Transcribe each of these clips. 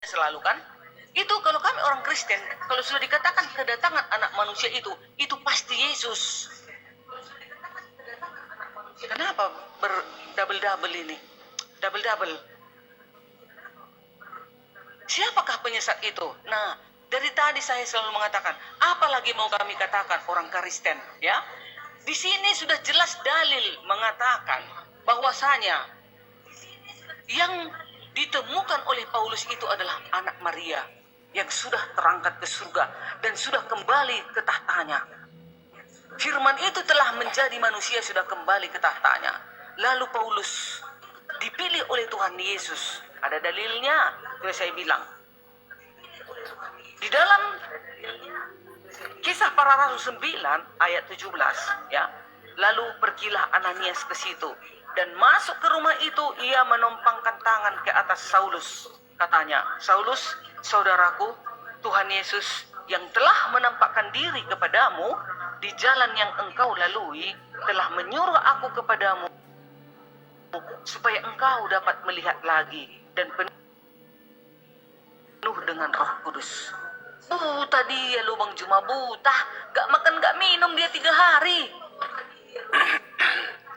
selalu kan? Itu kalau kami orang Kristen, kalau sudah dikatakan kedatangan anak manusia itu pasti Yesus. Kenapa berdouble-double ini? Double-double. Siapakah penyesat itu? Nah, dari tadi saya selalu mengatakan, apalagi mau kami katakan orang Kristen, ya? Di sini sudah jelas dalil mengatakan bahwasanya yang ditemukan oleh Paulus itu adalah anak Maria yang sudah terangkat ke surga dan sudah kembali ke tahtanya. Firman itu telah menjadi manusia, sudah kembali ke tahtanya. Lalu Paulus dipilih oleh Tuhan Yesus. Ada dalilnya, sudah saya bilang. Di dalam Kisah Para Rasul 9 ayat 17, ya. Lalu pergilah Ananias ke situ dan masuk ke rumah itu, ia menumpangkan tangan ke atas Saulus. Katanya, Saulus, saudaraku, Tuhan Yesus yang telah menampakkan diri kepadamu di jalan yang engkau lalui telah menyuruh aku kepadamu supaya engkau dapat melihat lagi dan penuh dengan Roh Kudus. Buta dia, lubang cuma buta, gak makan gak minum dia 3 hari.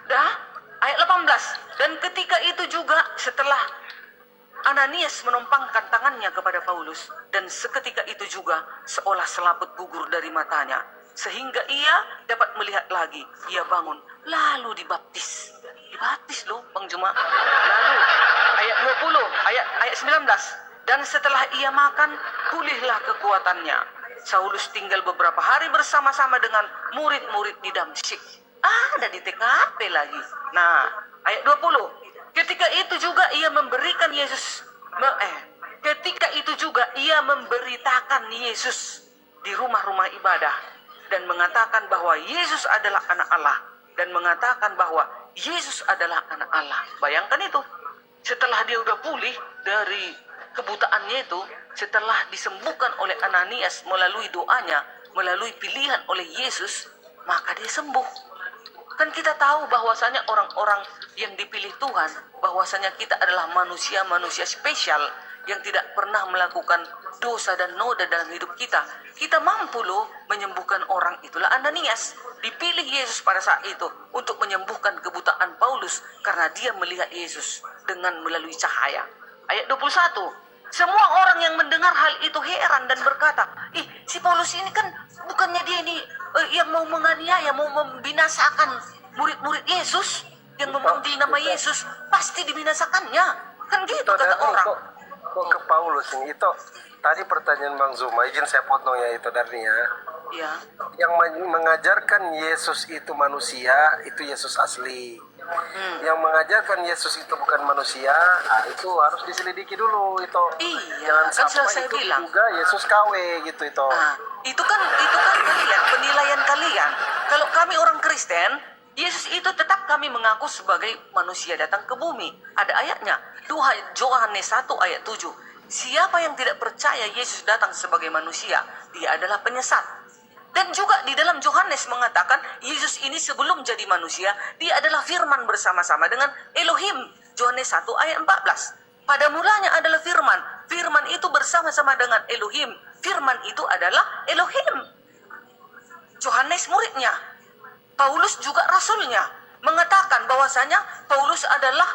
Dah, ayat 18. Dan ketika itu juga setelah Ananias menumpangkan tangannya kepada Paulus, dan seketika itu juga seolah selaput gugur dari matanya, sehingga ia dapat melihat lagi. Ia bangun, lalu dibaptis. Dibaptis loh, Bang Juma. Lalu ayat 20, ayat 19. Dan setelah ia makan, pulihlah kekuatannya. Saulus tinggal beberapa hari bersama-sama dengan murid-murid di Damsyik. Ada di TKP lagi. Nah, ayat 20. Ketika itu juga ia memberitakan Yesus di rumah-rumah ibadah dan mengatakan bahwa Yesus adalah anak Allah dan mengatakan bahwa Yesus adalah anak Allah. Bayangkan itu. Setelah dia udah pulih dari kebutaannya itu, setelah disembuhkan oleh Ananias melalui doanya, melalui pilihan oleh Yesus, maka dia sembuh. Kan kita tahu bahwasanya orang-orang yang dipilih Tuhan, bahwasanya kita adalah manusia-manusia spesial yang tidak pernah melakukan dosa dan noda dalam hidup kita. Kita mampu loh menyembuhkan orang. Itulah Ananias. Dipilih Yesus pada saat itu untuk menyembuhkan kebutaan Paulus karena dia melihat Yesus dengan melalui cahaya. Ayat 21. Semua orang yang mendengar hal itu heran dan berkata, si Paulus ini kan bukannya dia ini yang mau menganiaya, mau membinasakan murid-murid Yesus, yang memanggil nama Yesus, pasti dibinasakannya. Kan gitu kata orang. Kok ke Paulus ini? Itu tadi pertanyaan Bang Zuma, izin saya potong ya itu darinya. Ya. Yang mengajarkan Yesus itu manusia, itu Yesus asli. Yang mengajarkan Yesus itu bukan manusia, itu harus diselidiki dulu itu. Iya, kan saya itu bilang juga Yesus KW gitu itu. Nah, itu kan kalian, penilaian kalian. Kalau kami orang Kristen, Yesus itu tetap kami mengaku sebagai manusia datang ke bumi. Ada ayatnya, Yohanes 1 ayat 7. Siapa yang tidak percaya Yesus datang sebagai manusia, dia adalah penyesat. Dan juga di dalam Yohanes mengatakan, Yesus ini sebelum jadi manusia, dia adalah firman bersama-sama dengan Elohim. Yohanes 1 ayat 14. Pada mulanya adalah firman. Firman itu bersama-sama dengan Elohim. Firman itu adalah Elohim. Yohanes muridnya. Paulus juga rasulnya. Mengatakan bahwasanya Paulus adalah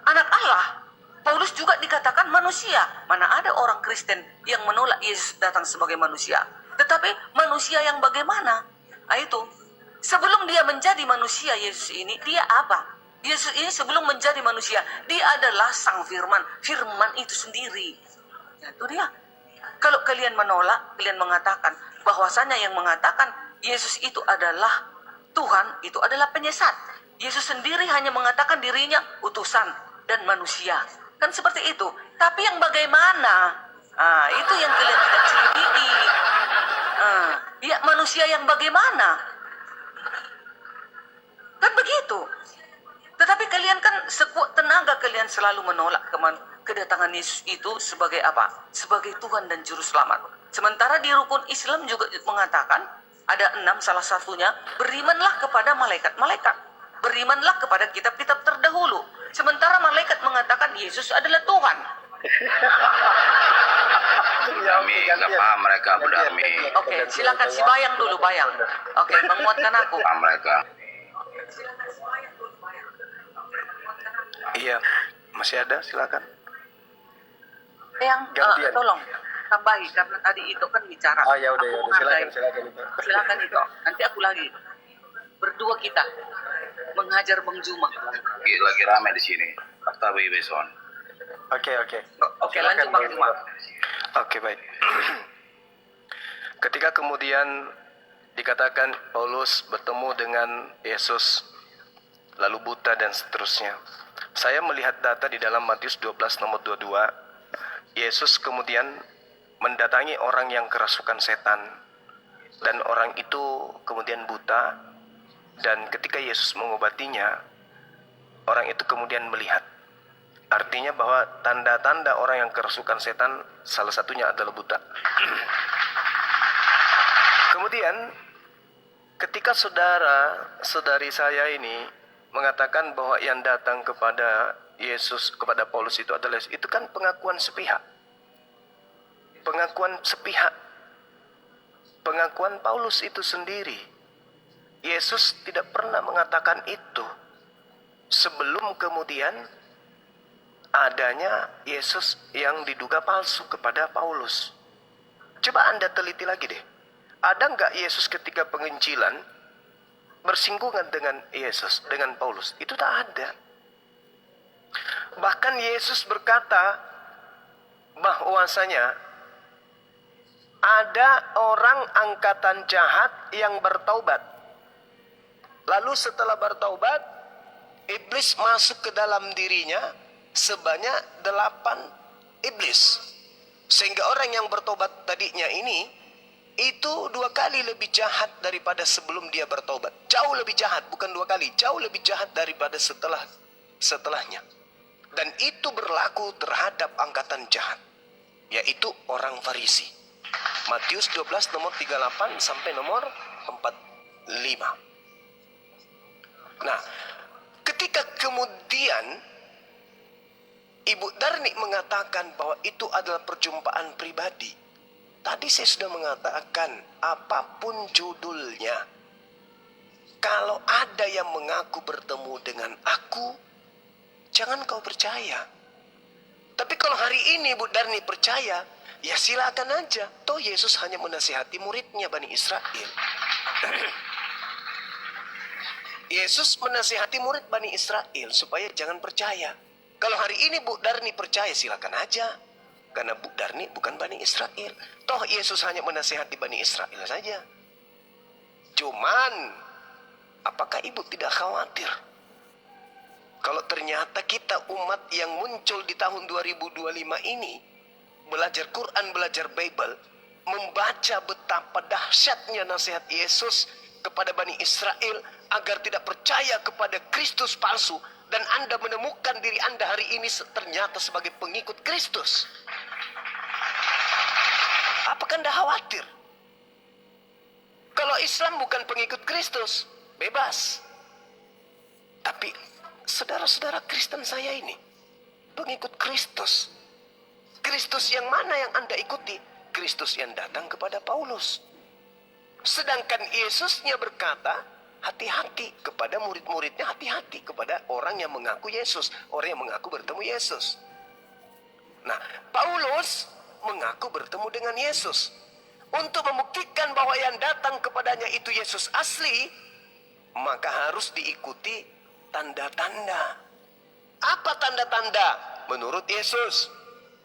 anak Allah. Paulus juga dikatakan manusia. Mana ada orang Kristen yang menolak Yesus datang sebagai manusia. Tetapi manusia yang bagaimana? Itu. Sebelum dia menjadi manusia, Yesus ini, dia apa? Yesus ini sebelum menjadi manusia, dia adalah sang firman. Firman itu sendiri. Itu dia. Kalau kalian menolak, kalian mengatakan bahwasanya yang mengatakan Yesus itu adalah Tuhan, itu adalah penyesat. Yesus sendiri hanya mengatakan dirinya utusan dan manusia. Kan seperti itu. Tapi yang bagaimana? Itu yang kalian tidak selidiki. Ya manusia yang bagaimana? Kan begitu. Tetapi kalian kan sekuat tenaga kalian selalu menolak kedatangan Yesus itu sebagai apa? Sebagai Tuhan dan Juru Selamat. Sementara di rukun Islam juga mengatakan, ada 6 salah satunya, berimanlah kepada malaikat-malaikat. Berimanlah kepada kitab-kitab terdahulu. Sementara malaikat mengatakan Yesus adalah Tuhan. Nggak paham mereka, Bu Darmi. Oke, silakan si Bayang dulu, Bayang. Oke, menguatkan aku. Paham mereka. Iya, masih ada, silakan. Bayang, Gantian. tolong tambahi karena tadi itu kan bicara. Oh ya udah, Aku ya udah, menghargai. silakan itu. Silakan itu. Nanti aku lagi. Berdua kita menghajar Bang Juma. Lagi ramai di sini. After Beson. Oke. Oke, Silakan, lanjut Bang Bang Juma. Oke, baik. Ketika kemudian dikatakan Paulus bertemu dengan Yesus, lalu buta dan seterusnya. Saya melihat data di dalam Matius 12 nomor 22. Yesus kemudian mendatangi orang yang kerasukan setan. Dan orang itu kemudian buta. Dan ketika Yesus mengobatinya, orang itu kemudian melihat. Artinya bahwa tanda-tanda orang yang kerasukan setan salah satunya adalah buta. Kemudian ketika saudari saya ini mengatakan bahwa yang datang kepada Yesus, kepada Paulus itu adalah Yesus, itu kan pengakuan sepihak. Pengakuan sepihak. Pengakuan Paulus itu sendiri. Yesus tidak pernah mengatakan itu sebelum kemudian adanya Yesus yang diduga palsu kepada Paulus. Coba Anda teliti lagi deh. Ada nggak Yesus ketika penginjilan bersinggungan dengan Yesus, dengan Paulus? Itu tak ada. Bahkan Yesus berkata bahwasanya ada orang angkatan jahat yang bertaubat. Lalu setelah bertaubat, iblis masuk ke dalam dirinya sebanyak 8 iblis. Sehingga orang yang bertobat tadinya ini itu 2 kali lebih jahat daripada sebelum dia bertobat. Jauh lebih jahat, bukan 2 kali, jauh lebih jahat daripada setelahnya. Dan itu berlaku terhadap angkatan jahat, yaitu orang Farisi. Matius 12 nomor 38 sampai nomor 45. Nah, ketika kemudian Ibu Darni mengatakan bahwa itu adalah perjumpaan pribadi. Tadi saya sudah mengatakan apapun judulnya. Kalau ada yang mengaku bertemu dengan aku, jangan kau percaya. Tapi kalau hari ini Ibu Darni percaya, ya silakan aja. Toh Yesus hanya menasihati muridnya Bani Israel. Yesus menasihati murid Bani Israel supaya jangan percaya. Kalau hari ini Bu Darni percaya, silakan aja. Karena Bu Darni bukan Bani Israel. Toh Yesus hanya menasihati Bani Israel saja. Cuman, apakah Ibu tidak khawatir? Kalau ternyata kita umat yang muncul di tahun 2025 ini, belajar Quran, belajar Bible, membaca betapa dahsyatnya nasihat Yesus kepada Bani Israel agar tidak percaya kepada Kristus palsu, dan Anda menemukan diri Anda hari ini ternyata sebagai pengikut Kristus. Apakah Anda khawatir? Kalau Islam bukan pengikut Kristus, bebas. Tapi saudara-saudara Kristen saya ini pengikut Kristus. Kristus yang mana yang Anda ikuti? Kristus yang datang kepada Paulus. Sedangkan Yesusnya berkata, hati-hati kepada murid-muridnya, hati-hati kepada orang yang mengaku Yesus, orang yang mengaku bertemu Yesus. Nah, Paulus mengaku bertemu dengan Yesus. Untuk membuktikan bahwa yang datang kepadanya itu Yesus asli, maka harus diikuti tanda-tanda. Apa tanda-tanda? Menurut Yesus,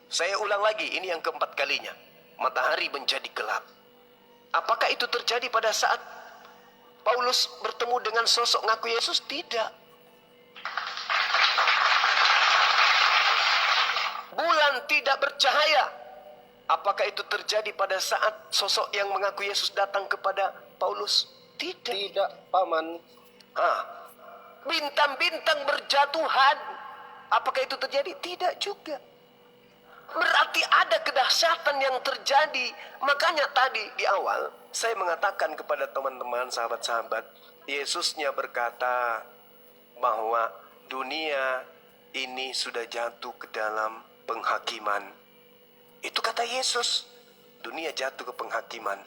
saya ulang lagi, ini yang keempat kalinya, matahari menjadi gelap. Apakah itu terjadi pada saat Paulus bertemu dengan sosok ngaku Yesus? Tidak. Bulan tidak bercahaya. Apakah itu terjadi pada saat sosok yang mengaku Yesus datang kepada Paulus? Tidak. Tidak, Paman. Bintang-bintang berjatuhan. Apakah itu terjadi? Tidak juga. Berarti ada kedahsyatan yang terjadi. Makanya tadi di awal saya mengatakan kepada teman-teman, sahabat-sahabat, Yesusnya berkata bahwa dunia ini sudah jatuh ke dalam penghakiman. Itu kata Yesus. dunia jatuh ke penghakiman,